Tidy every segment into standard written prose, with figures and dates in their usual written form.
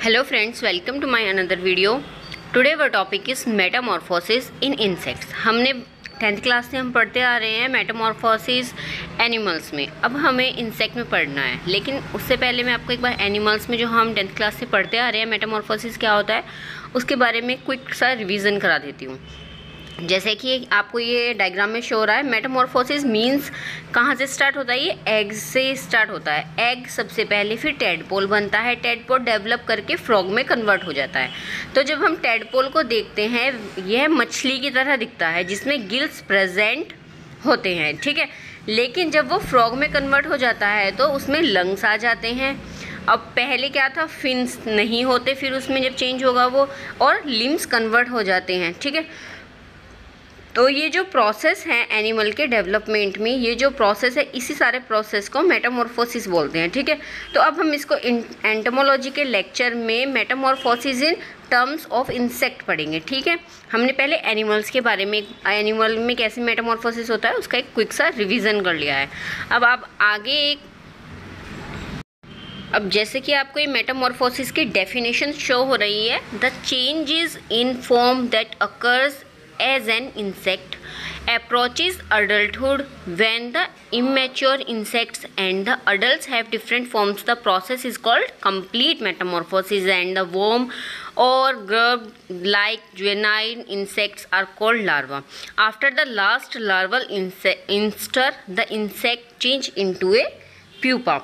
Hello friends, welcome to my another video. Today our topic is metamorphosis in insects. हमने 10th class से हम पढ़ते आ रहे हैं मेटामॉर्फोसिस एनिमल्स में. अब हमें इंसेक्ट में पढ़ना है, लेकिन उससे पहले मैं आपको एक बार एनिमल्स में जो हम 10th क्लास से पढ़ते आ रहे हैं मेटामॉर्फोसिस क्या होता है उसके बारे में क्विक सा रिवीजन करा देती हूँ. जैसे कि आपको ये डायग्राम में शो हो रहा है, मेटामॉर्फोसिस मींस कहाँ से स्टार्ट होता है, ये एग से स्टार्ट होता है. एग सबसे पहले फिर टेडपोल बनता है, टेडपोल डेवलप करके फ्रॉग में कन्वर्ट हो जाता है. तो जब हम टेडपोल को देखते हैं यह मछली की तरह दिखता है जिसमें गिल्स प्रेजेंट होते हैं, ठीक है. लेकिन जब वो फ्रॉग में कन्वर्ट हो जाता है तो उसमें लंग्स आ जाते हैं. अब पहले क्या था, फिन्स नहीं होते, फिर उसमें जब चेंज होगा वो, और लिम्स कन्वर्ट हो जाते हैं, ठीक है. तो ये जो प्रोसेस है एनिमल के डेवलपमेंट में, ये जो प्रोसेस है इसी सारे प्रोसेस को मेटामॉर्फोसिस बोलते हैं, ठीक है. तो अब हम इसको एंटोमोलॉजी के लेक्चर में Metamorphosis in terms of insect पढ़ेंगे, ठीक है. हमने पहले एनिमल्स के बारे में, एनिमल में कैसे मेटामॉर्फोसिस होता है उसका एक क्विक सा रिवीजन कर लिया है. अब आप आगे अब जैसे कि आपको ये मेटामॉर्फोसिस की डेफिनेशन शो हो रही है, the changes in form that occurs as an insect approaches adulthood when the immature insects and the adults have different forms. The process is called complete metamorphosis, and the worm or grub like juvenile insects are called larvae. After the last larval instar, the insect change into a pupa.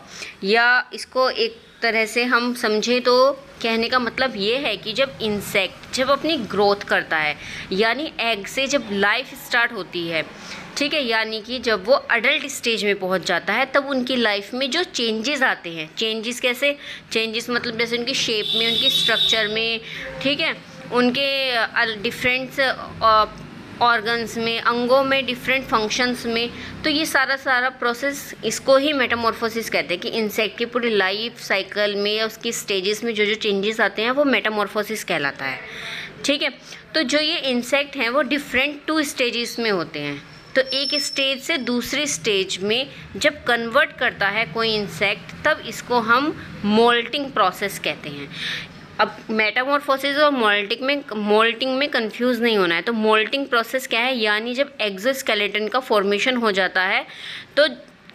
या इसको एक तरह से हम समझे तो कहने का मतलब ये है कि जब इंसेक्ट जब अपनी ग्रोथ करता है, यानी एग से जब लाइफ स्टार्ट होती है, ठीक है, यानी कि जब वो अडल्ट स्टेज में पहुंच जाता है तब उनकी लाइफ में जो चेंजेस आते हैं. चेंजेस कैसे, चेंजेस मतलब जैसे उनकी शेप में, उनकी स्ट्रक्चर में, ठीक है, उनके डिफरेंट ऑर्गन्स में, अंगों में, डिफरेंट फंक्शंस में. तो ये सारा प्रोसेस इसको ही मेटामॉर्फोसिस कहते हैं कि इंसेक्ट की पूरी लाइफ साइकिल में या उसकी स्टेजेस में जो जो चेंजेस आते हैं वो मेटामॉर्फोसिस कहलाता है, ठीक है. तो जो ये इंसेक्ट हैं वो डिफरेंट 2 स्टेजेस में होते हैं. तो एक स्टेज से दूसरी स्टेज में जब कन्वर्ट करता है कोई इंसेक्ट तब इसको हम मोल्टिंग प्रोसेस कहते हैं. अब मेटामॉर्फोसिस और मोल्टिंग में कंफ्यूज नहीं होना है. तो मोल्टिंग प्रोसेस क्या है, यानी जब एक्सोस्केलेटन का फॉर्मेशन हो जाता है तो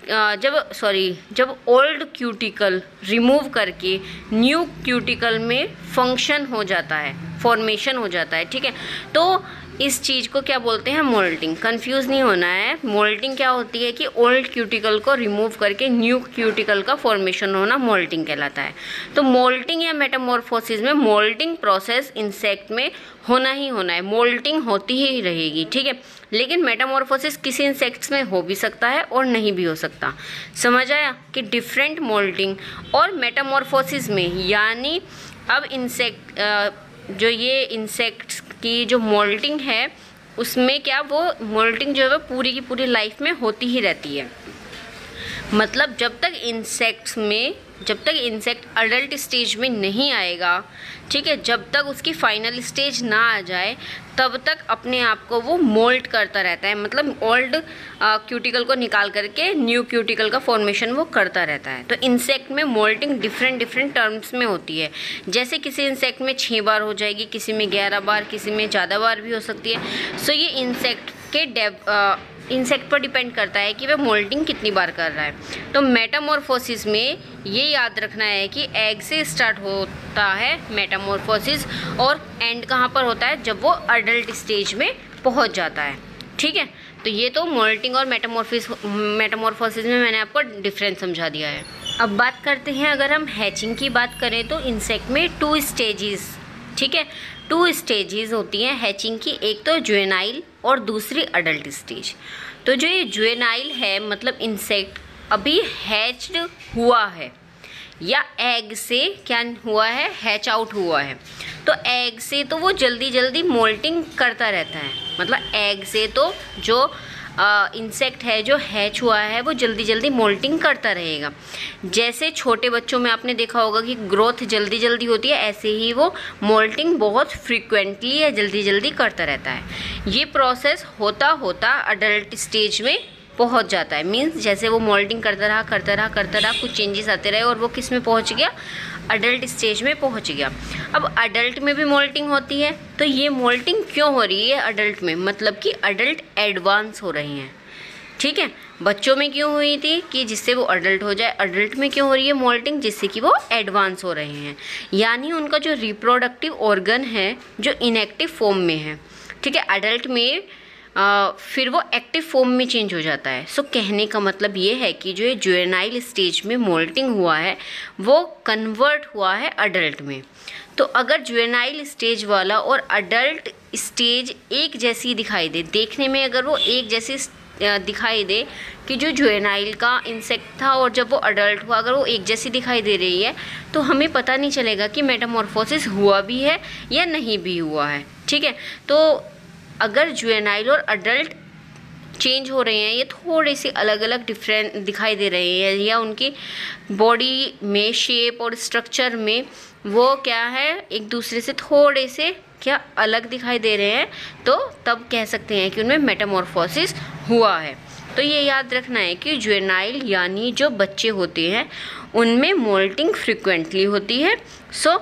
जब ओल्ड क्यूटिकल रिमूव करके न्यू क्यूटिकल में फंक्शन हो जाता है, फॉर्मेशन हो जाता है, ठीक है. तो इस चीज़ को क्या बोलते हैं, मोल्टिंग. कंफ्यूज नहीं होना है. मोल्टिंग क्या होती है कि ओल्ड क्यूटिकल को रिमूव करके न्यू क्यूटिकल का फॉर्मेशन होना मोल्टिंग कहलाता है. तो मोल्टिंग या मेटामॉर्फोसिस में मोल्टिंग प्रोसेस इंसेक्ट में होना ही होना है, मोल्टिंग होती ही रहेगी, ठीक है. लेकिन मेटामॉर्फोसिस किसी इंसेक्ट्स में हो भी सकता है और नहीं भी हो सकता. समझ आया कि डिफरेंट मोल्टिंग और मेटामॉर्फोसिस में, यानी अब जो ये इंसेक्ट्स की जो मोल्टिंग है उसमें क्या, वो मोल्टिंग जो है पूरी की पूरी लाइफ में होती ही रहती है. मतलब जब तक इंसेक्ट अडल्ट स्टेज में नहीं आएगा, ठीक है, जब तक उसकी फाइनल स्टेज ना आ जाए तब तक अपने आप को वो मोल्ट करता रहता है. मतलब ओल्ड क्यूटिकल को निकाल करके न्यू क्यूटिकल का फॉर्मेशन वो करता रहता है. तो इंसेक्ट में मोल्टिंग डिफरेंट टर्म्स में होती है. जैसे किसी इंसेक्ट में 6 बार हो जाएगी, किसी में 11 बार, किसी में ज़्यादा बार भी हो सकती है. सो ये इंसेक्ट पर डिपेंड करता है कि वह मोल्टिंग कितनी बार कर रहा है. तो मेटामॉर्फोसिस में ये याद रखना है कि एग से स्टार्ट होता है मेटामॉर्फोसिस और एंड कहाँ पर होता है, जब वो अडल्ट स्टेज में पहुंच जाता है, ठीक है. तो ये तो मोल्टिंग और मेटामॉर्फोसिस में मैंने आपको डिफरेंस समझा दिया है. अब बात करते हैं, अगर हम हैचिंग की बात करें तो इंसेक्ट में 2 स्टेजेस, ठीक है, 2 स्टेजेस होती हैं हैचिंग की. एक तो जुवेनाइल और दूसरी अडल्ट स्टेज. तो जो ये जुवेनाइल है मतलब इंसेक्ट अभी हैच्ड हुआ है या एग से क्या हुआ है, हैच आउट हुआ है. तो एग से तो वो जल्दी मोल्टिंग करता रहता है. मतलब एग से तो जो इंसेक्ट है जो हैच हुआ है वो जल्दी मोल्टिंग करता रहेगा. जैसे छोटे बच्चों में आपने देखा होगा कि ग्रोथ जल्दी होती है, ऐसे ही वो मोल्टिंग बहुत फ्रीक्वेंटली या जल्दी करता रहता है. ये प्रोसेस होता अडल्ट स्टेज में पहुंच जाता है। मीन्स जैसे वो मोल्टिंग करता रहा कुछ चेंजेस आते रहे और वो किस में पहुंच गया, अडल्ट स्टेज में पहुंच गया। अब अडल्ट में भी मोल्टिंग होती है, तो ये मोल्टिंग क्यों हो रही है अडल्ट में, मतलब कि अडल्ट एडवांस हो रही हैं, ठीक है। बच्चों में क्यों हुई थी कि जिससे वो अडल्ट हो जाए, अडल्ट में क्यों हो रही है मोल्टिंग, जिससे कि वो एडवांस हो रहे हैं, यानी उनका जो रिप्रोडक्टिव ऑर्गन है जो इनएक्टिव फॉर्म में है, ठीक है, अडल्ट में फिर वो एक्टिव फॉर्म में चेंज हो जाता है। सो कहने का मतलब ये है कि जो ये जुवेनाइल स्टेज में मोल्टिंग हुआ है वो कन्वर्ट हुआ है अडल्ट में। तो अगर जुवेनाइल स्टेज वाला और अडल्ट स्टेज एक जैसी दिखाई दे, देखने में अगर वो एक जैसी दिखाई दे कि जो जुवेनाइल का इंसेक्ट था और जब वो अडल्ट हुआ अगर वो एक जैसी दिखाई दे रही है, तो हमें पता नहीं चलेगा कि मेटामॉर्फोसिस हुआ भी है या नहीं भी हुआ है, ठीक है। तो अगर जुवेनाइल और अडल्ट चेंज हो रहे हैं, ये थोड़े से अलग अलग डिफरेंट दिखाई दे रहे हैं, या उनकी बॉडी में शेप और स्ट्रक्चर में वो क्या है एक दूसरे से थोड़े से क्या अलग दिखाई दे रहे हैं, तो तब कह सकते हैं कि उनमें मेटामॉर्फोसिस हुआ है। तो ये याद रखना है कि जुवेनाइल यानी जो बच्चे होते हैं उनमें मोल्टिंग फ्रिक्वेंटली होती है। सो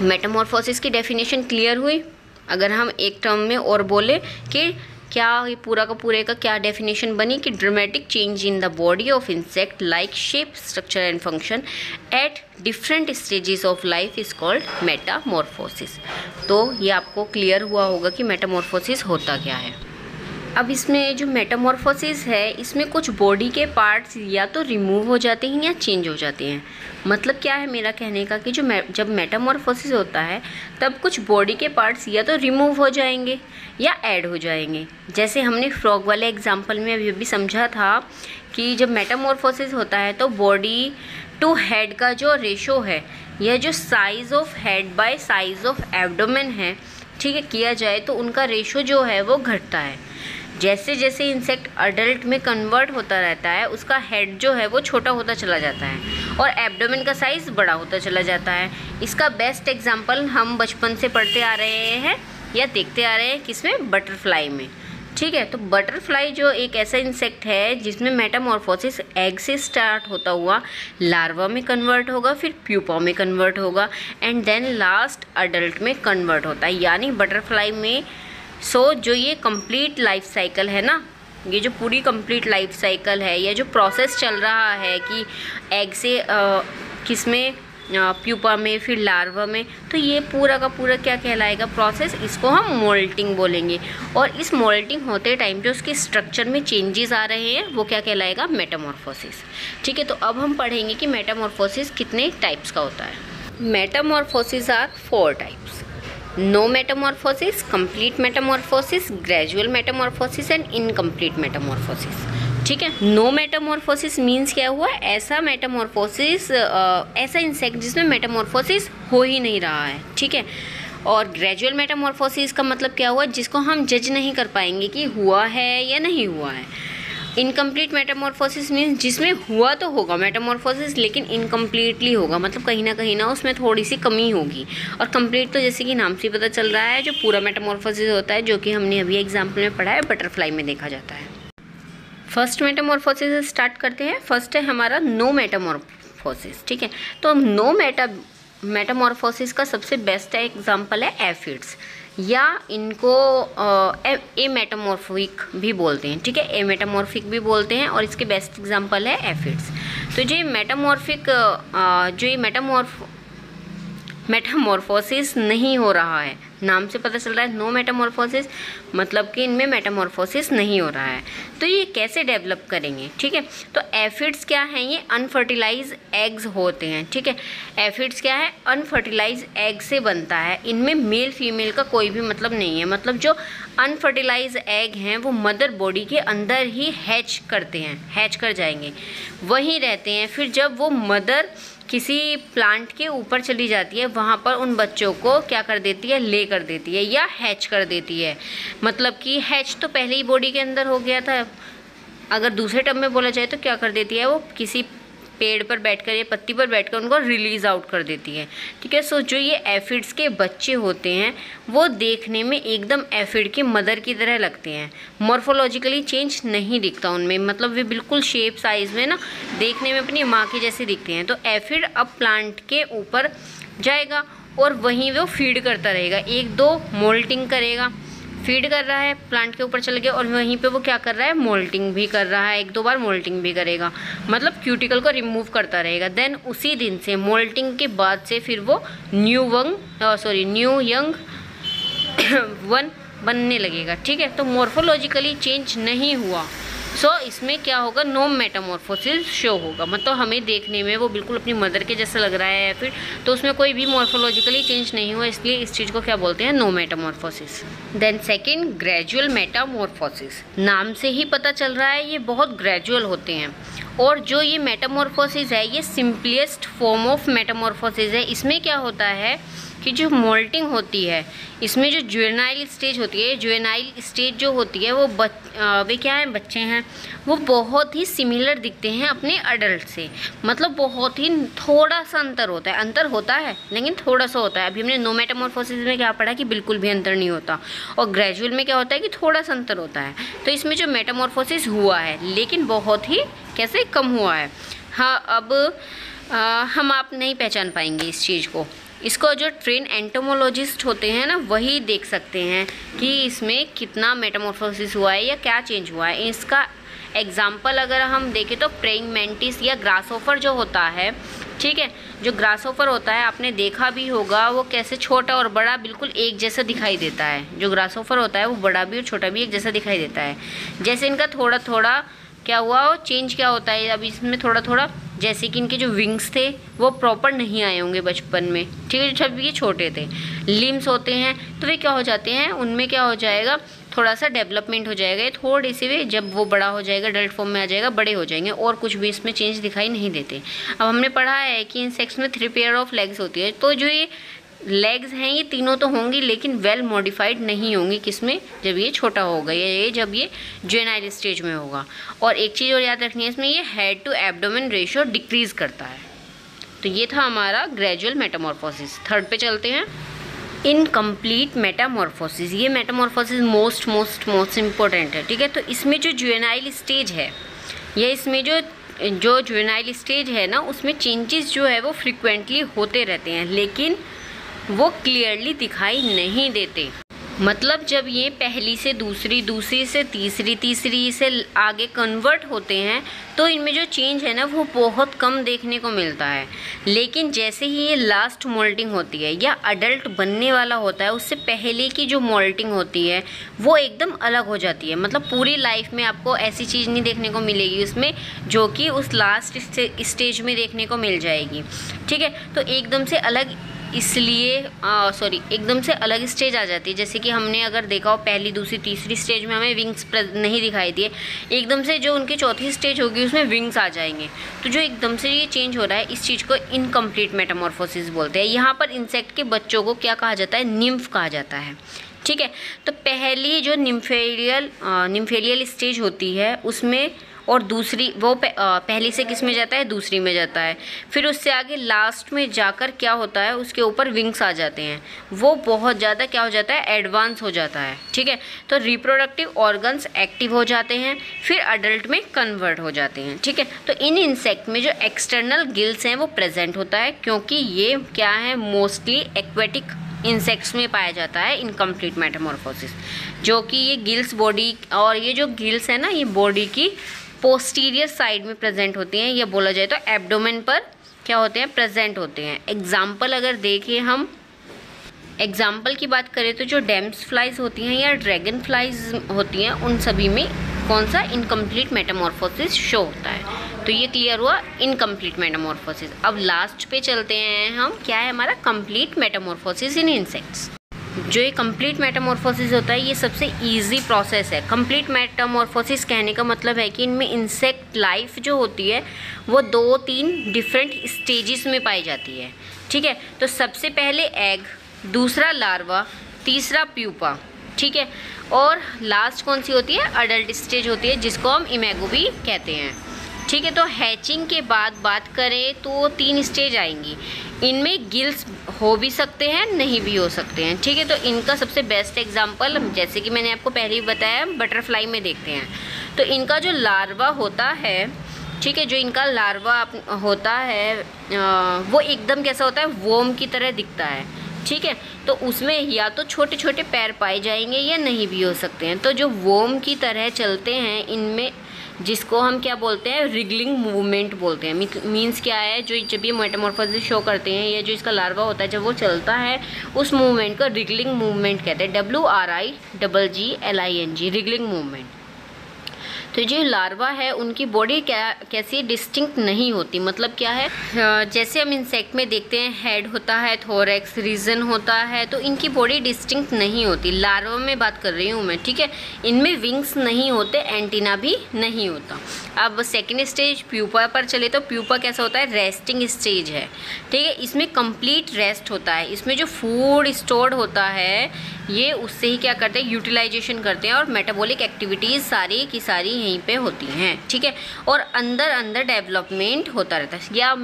मेटामॉर्फोसिस की डेफिनेशन क्लियर हुई। अगर हम एक टर्म में और बोले कि क्या ये पूरा का पूरे का क्या डेफिनेशन बनी कि dramatic change in the body of insect like shape, structure and function at different stages of life is called Metamorphosis. तो ये आपको क्लियर हुआ होगा कि मेटामॉर्फोसिस होता क्या है। अब इसमें जो मेटामॉर्फोसिस है इसमें कुछ बॉडी के पार्ट्स या तो रिमूव हो जाते हैं या चेंज हो जाते हैं। मतलब क्या है मेरा कहने का कि जब मेटामॉर्फोसिस होता है तब कुछ बॉडी के पार्ट्स या तो रिमूव हो जाएंगे या ऐड हो जाएंगे। जैसे हमने फ्रॉग वाले एग्जांपल में अभी समझा था कि जब मेटामॉर्फोसिस होता है तो बॉडी टू हेड का जो रेशो है या जो size of head by size of abdomen है, ठीक है, किया जाए तो उनका रेशो जो है वो घटता है। जैसे जैसे इंसेक्ट अडल्ट में कन्वर्ट होता रहता है उसका हेड जो है वो छोटा होता चला जाता है और एब्डोमेन का साइज़ बड़ा होता चला जाता है। इसका बेस्ट एग्जांपल हम बचपन से पढ़ते आ रहे हैं या देखते आ रहे हैं किसमें, बटरफ्लाई में, ठीक है। तो बटरफ्लाई जो एक ऐसा इंसेक्ट है जिसमें मेटामॉर्फोसिस एग से स्टार्ट होता हुआ लार्वा में कन्वर्ट होगा, फिर प्यूपा में कन्वर्ट होगा एंड देन लास्ट अडल्ट में कन्वर्ट होता है। यानी बटरफ्लाई में जो ये कंप्लीट लाइफ साइकिल है ना, ये जो पूरी कंप्लीट लाइफ साइकिल है या जो प्रोसेस चल रहा है कि एग से किसमें, प्यूपा में, फिर लार्वा में, तो ये पूरा का पूरा क्या कहलाएगा प्रोसेस, इसको हम मोल्टिंग बोलेंगे। और इस मोल्टिंग होते टाइम जो उसके स्ट्रक्चर में चेंजेस आ रहे हैं वो क्या कहलाएगा, मेटामॉर्फोसिस, ठीक है। तो अब हम पढ़ेंगे कि मेटामॉर्फोसिस कितने टाइप्स का होता है। Metamorphosis are 4 types: no metamorphosis, complete metamorphosis, gradual metamorphosis and incomplete metamorphosis, ठीक है। नो मेटामॉर्फोसिस मीन्स क्या हुआ, ऐसा मेटामॉर्फोसिस, ऐसा इंसेक्ट जिसमें मेटामॉर्फोसिस हो ही नहीं रहा है, ठीक है। और ग्रेजुअल मेटामॉर्फोसिस का मतलब क्या हुआ, जिसको हम जज नहीं कर पाएंगे कि हुआ है या नहीं हुआ है। इनकम्प्लीट मेटामॉर्फोसिस मीन्स जिसमें हुआ तो होगा मेटामॉर्फोसिस लेकिन इनकम्प्लीटली होगा, मतलब कहीं ना उसमें थोड़ी सी कमी होगी। और कंप्लीट तो जैसे कि नाम से पता चल रहा है जो पूरा मेटामॉर्फोसिस होता है, जो कि हमने अभी एग्जाम्पल में पढ़ा है, बटरफ्लाई में देखा जाता है। फर्स्ट मेटामॉर्फोसिस स्टार्ट करते हैं। फर्स्ट है हमारा नो मेटामॉर्फोसिस, ठीक है। तो नो मेटामॉर्फोसिस का सबसे बेस्ट एग्जाम्पल है एफिड्स, या इनको ए मेटामॉर्फिक भी बोलते हैं, ठीक है, ए मेटामॉर्फिक भी बोलते हैं और इसके बेस्ट एग्जांपल है एफिड्स। तो जो मेटामॉर्फिक जो ये मेटामॉर्फोसिस नहीं हो रहा है, नाम से पता चल रहा है नो मेटामॉर्फोसिस, मतलब कि इनमें मेटामॉर्फोसिस नहीं हो रहा है। तो ये कैसे डेवलप करेंगे, ठीक है। तो एफिड्स क्या हैं, ये अनफर्टिलाइज एग्स होते हैं, ठीक है। एफिड्स क्या है, अनफर्टिलाइज एग से बनता है। इनमें मेल फीमेल का कोई भी मतलब नहीं है, मतलब जो अनफर्टिलाइज एग हैं वो मदर बॉडी के अंदर ही हैच करते हैं, हैच कर जाएंगे, वहीं रहते हैं। फिर जब वो मदर किसी प्लांट के ऊपर चली जाती है वहाँ पर उन बच्चों को क्या कर देती है, ले कर देती है या हैच कर देती है। मतलब कि हैच तो पहले ही बॉडी के अंदर हो गया था, अगर दूसरे टर्म में बोला जाए तो क्या कर देती है, वो किसी पेड़ पर बैठकर या पत्ती पर बैठकर उनको रिलीज आउट कर देती है। ठीक है, सो जो ये एफिड्स के बच्चे होते हैं वो देखने में एकदम एफिड की मदर की तरह लगते हैं। मॉर्फोलॉजिकली चेंज नहीं दिखता उनमें, मतलब वे बिल्कुल शेप साइज में ना देखने में अपनी माँ के जैसे दिखते हैं। तो एफिड अब प्लांट के ऊपर जाएगा और वहीं वो फीड करता रहेगा, 1-2 मोल्टिंग करेगा, फीड कर रहा है, प्लांट के ऊपर चल गया और वहीं पे वो क्या कर रहा है, मोल्टिंग भी कर रहा है, 1-2 बार मोल्टिंग भी करेगा, मतलब क्यूटिकल को रिमूव करता रहेगा। देन उसी दिन से मोल्टिंग के बाद से फिर वो न्यू यंग वन बनने लगेगा। ठीक है, तो मॉर्फोलॉजिकली चेंज नहीं हुआ, सो इसमें क्या होगा, नो मेटामॉर्फोसिस शो होगा, मतलब हमें देखने में वो बिल्कुल अपनी मदर के जैसा लग रहा है या फिर, तो उसमें कोई भी मॉर्फोलॉजिकली चेंज नहीं हुआ, इसलिए इस चीज़ को क्या बोलते हैं, no metamorphosis. Then second, gradual metamorphosis. नाम से ही पता चल रहा है ये बहुत ग्रेजुअल होते हैं, और जो ये मेटामॉर्फोसिस है ये सिंपलेस्ट फॉर्म ऑफ मेटामॉर्फोसिस है। इसमें क्या होता है कि जो मोल्टिंग होती है इसमें जो जुवेनाइल स्टेज होती है, जुवेनाइल स्टेज जो होती है वो वे क्या हैं, बच्चे हैं, वो बहुत ही सिमिलर दिखते हैं अपने अडल्ट से, मतलब बहुत ही थोड़ा सा अंतर होता है लेकिन थोड़ा सा होता है। अभी हमने नो मेटामॉर्फोसिस में क्या पढ़ा कि बिल्कुल भी अंतर नहीं होता, और ग्रेजुअल में क्या होता है कि थोड़ा सा अंतर होता है। तो इसमें जो मेटामॉर्फोसिस हुआ है लेकिन बहुत ही कैसे कम हुआ है। हाँ, अब हम आप नहीं पहचान पाएंगे इस चीज़ को, इसको जो ट्रेन एंटोमोलॉजिस्ट होते हैं ना वही देख सकते हैं कि इसमें कितना मेटामॉर्फोसिस हुआ है या क्या चेंज हुआ है। इसका एग्जाम्पल अगर हम देखें तो प्रेइंग मैंटिस या ग्रासहोफर जो होता है, ठीक है, जो ग्रासहोफर होता है आपने देखा भी होगा वो कैसे छोटा और बड़ा बिल्कुल एक जैसा दिखाई देता है। जो ग्रासहोफर होता है वो बड़ा भी और छोटा भी एक जैसा दिखाई देता है। जैसे इनका थोड़ा थोड़ा क्या हुआ, वो चेंज क्या होता है, अब इसमें थोड़ा थोड़ा, जैसे कि इनके जो विंग्स थे वो प्रॉपर नहीं आए होंगे बचपन में, ठीक है, जब ये छोटे थे। लिम्स होते हैं तो वे क्या हो जाते हैं, उनमें क्या हो जाएगा, थोड़ा सा डेवलपमेंट हो जाएगा, थोड़ी सी वे, जब वो बड़ा हो जाएगा अडल्ट फॉर्म में आ जाएगा, बड़े हो जाएंगे, और कुछ भी इसमें चेंज दिखाई नहीं देते। अब हमने पढ़ा है कि इंसेक्ट्स में 3 पेयर ऑफ लेग्स होती है, तो जो ये लेग्स हैं ये तीनों तो होंगी लेकिन वेल मॉडिफाइड नहीं होंगी, किसमें, जब ये छोटा होगा, ये जब ये जुवेनाइल स्टेज में होगा। और एक चीज़ और याद रखनी है इसमें, ये head to abdomen ratio decrease करता है। तो ये था हमारा ग्रेजुअल मेटामॉर्फोसिस। थर्ड पे चलते हैं, इनकम्प्लीट मेटामॉर्फोसिस। ये मेटामॉर्फोसिस मोस्ट इम्पोर्टेंट है, ठीक है। तो इसमें जो जुवेनाइल स्टेज है या इसमें जो जुवेनाइल स्टेज है ना, उसमें चेंजेस जो है वो फ्रिक्वेंटली होते रहते हैं लेकिन वो क्लियरली दिखाई नहीं देते। मतलब जब ये पहली से दूसरी, दूसरी से तीसरी, तीसरी से आगे कन्वर्ट होते हैं तो इनमें जो चेंज है ना वो बहुत कम देखने को मिलता है। लेकिन जैसे ही ये लास्ट मोल्टिंग होती है या अडल्ट बनने वाला होता है, उससे पहले की जो मोल्टिंग होती है वो एकदम अलग हो जाती है। मतलब पूरी लाइफ में आपको ऐसी चीज़ नहीं देखने को मिलेगी उसमें जो कि उस लास्ट स्टेज में देखने को मिल जाएगी, ठीक है। तो एकदम से अलग, इसलिए एकदम से अलग स्टेज आ जाती है। जैसे कि हमने अगर देखा हो पहली, दूसरी, तीसरी स्टेज में हमें विंग्स नहीं दिखाई दिए, एकदम से जो उनकी चौथी स्टेज होगी उसमें विंग्स आ जाएंगे। तो जो एकदम से ये चेंज हो रहा है इस चीज़ को इनकम्प्लीट मेटामॉर्फोसिस बोलते हैं। यहाँ पर इंसेक्ट के बच्चों को क्या कहा जाता है, निम्फ कहा जाता है, ठीक है। तो पहली जो निम्फेलियल स्टेज होती है उसमें, और दूसरी वो पहली से किस में जाता है, दूसरी में जाता है। फिर उससे आगे लास्ट में जाकर क्या होता है, उसके ऊपर विंग्स आ जाते हैं, वो बहुत ज़्यादा क्या हो जाता है, एडवांस हो जाता है, ठीक है। तो रिप्रोडक्टिव ऑर्गन्स एक्टिव हो जाते हैं, फिर अडल्ट में कन्वर्ट हो जाते हैं, ठीक है। तो इन इंसेक्ट में जो एक्सटर्नल गिल्स हैं वो प्रेजेंट होता है, क्योंकि ये क्या है, मोस्टली एक्वेटिक इंसेक्ट्स में पाया जाता है इनकम्प्लीट मेटामॉर्फोसिस। जो कि ये गिल्स बॉडी, और ये जो गिल्स है ना ये बॉडी की पोस्टीरियर साइड में प्रेजेंट होती हैं, या बोला जाए तो एब्डोमेन पर क्या होते हैं, प्रेजेंट होते हैं। एग्जाम्पल अगर देखें हम, एग्जाम्पल की बात करें तो जो डेम्स फ्लाइज होती हैं या ड्रैगन फ्लाइज होती हैं उन सभी में कौन सा, इनकम्प्लीट मेटामॉर्फोसिस शो होता है। तो ये क्लियर हुआ इनकम्प्लीट मेटामॉर्फोसिस। अब लास्ट पे चलते हैं हम, क्या है हमारा कंप्लीट मेटामॉर्फोसिस इन इंसेक्ट्स। जो ये कंप्लीट मेटामॉर्फोसिस होता है ये सबसे इजी प्रोसेस है। कंप्लीट मेटामॉर्फोसिस कहने का मतलब है कि इनमें इंसेक्ट लाइफ जो होती है वो 2-3 डिफरेंट स्टेजेस में पाई जाती है, ठीक है। तो सबसे पहले एग, दूसरा लार्वा, तीसरा प्यूपा, ठीक है, और लास्ट कौन सी होती है, अडल्ट स्टेज होती है जिसको हम इमेगो भी कहते हैं। ठीक है। तो हैचिंग के बाद बात करें तो 3 स्टेज आएंगी। इनमें गिल्स हो भी सकते हैं, नहीं भी हो सकते हैं, ठीक है। तो इनका सबसे बेस्ट एग्जांपल, जैसे कि मैंने आपको पहले ही बताया, बटरफ्लाई में देखते हैं। तो इनका जो लार्वा होता है, ठीक है, जो इनका लार्वा होता है वो एकदम कैसा होता है, वोम की तरह दिखता है, ठीक है। तो उसमें या तो छोटे छोटे पैर पाए जाएंगे या नहीं भी हो सकते हैं। तो जो वोम की तरह चलते हैं, इनमें जिसको हम क्या बोलते हैं, रिगलिंग मूवमेंट बोलते हैं। मीन्स क्या है, जो जब ये मेटामॉर्फोसिस शो करते हैं या जो इसका लार्वा होता है जब वो चलता है, उस मूवमेंट को रिगलिंग मूवमेंट कहते हैं। WRIGGLING, wriggling movement. तो जो लार्वा है उनकी बॉडी कैसी डिस्टिंक्ट नहीं होती। मतलब क्या है, जैसे हम इंसेक्ट में देखते हैं हेड होता है, थोरैक्स रीजन होता है, तो इनकी बॉडी डिस्टिंक्ट नहीं होती। लार्वा में बात कर रही हूँ मैं, ठीक है। इनमें विंग्स नहीं होते, एंटीना भी नहीं होता। अब सेकेंड स्टेज प्यूपा पर चले तो प्यूपा कैसा होता है, रेस्टिंग स्टेज है, ठीक है। इसमें कंप्लीट रेस्ट होता है। इसमें जो फूड स्टोर्ड होता है ये उससे ही क्या करते हैं, यूटिलाइजेशन करते हैं, और मेटाबॉलिक एक्टिविटीज़ सारी की सारी यहीं पे होती हैं, ठीक है। और अंदर अंदर डेवलपमेंट होता रहता है। या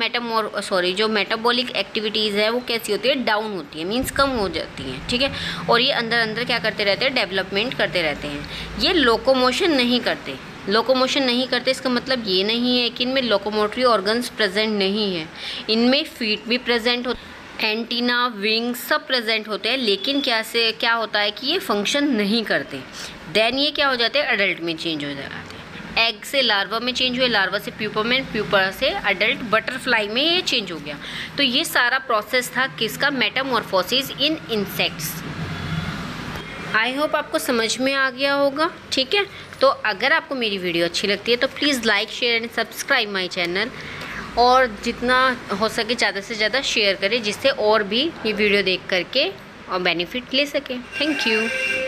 जो मेटाबॉलिक एक्टिविटीज़ है वो कैसी होती है, डाउन होती है, मीन्स कम हो जाती हैं, ठीक है। और ये अंदर अंदर क्या करते रहते हैं, डेवलपमेंट करते रहते हैं। ये लोकोमोशन नहीं करते। लोकोमोशन नहीं करते इसका मतलब ये नहीं है कि इनमें लोकोमोटरी ऑर्गन्स प्रेजेंट नहीं है। इनमें फीट भी प्रेजेंट होते, एंटीना, विंग सब प्रेजेंट होते हैं, लेकिन क्या होता है कि ये फंक्शन नहीं करते। देन ये क्या हो जाते हैं, अडल्ट में चेंज हो जाते हैं। एग से लार्वा में चेंज हुए, लार्वा से प्यूपा में, प्यूपा से अडल्ट बटरफ्लाई में ये चेंज हो गया। तो ये सारा प्रोसेस था किसका, Metamorphosis in insects. I hope आपको समझ में आ गया होगा, ठीक है। तो अगर आपको मेरी वीडियो अच्छी लगती है तो please like, share and subscribe my channel, और जितना हो सके ज़्यादा से ज़्यादा शेयर करें, जिससे और भी ये वीडियो देख करके और बेनिफिट ले सकें। Thank you.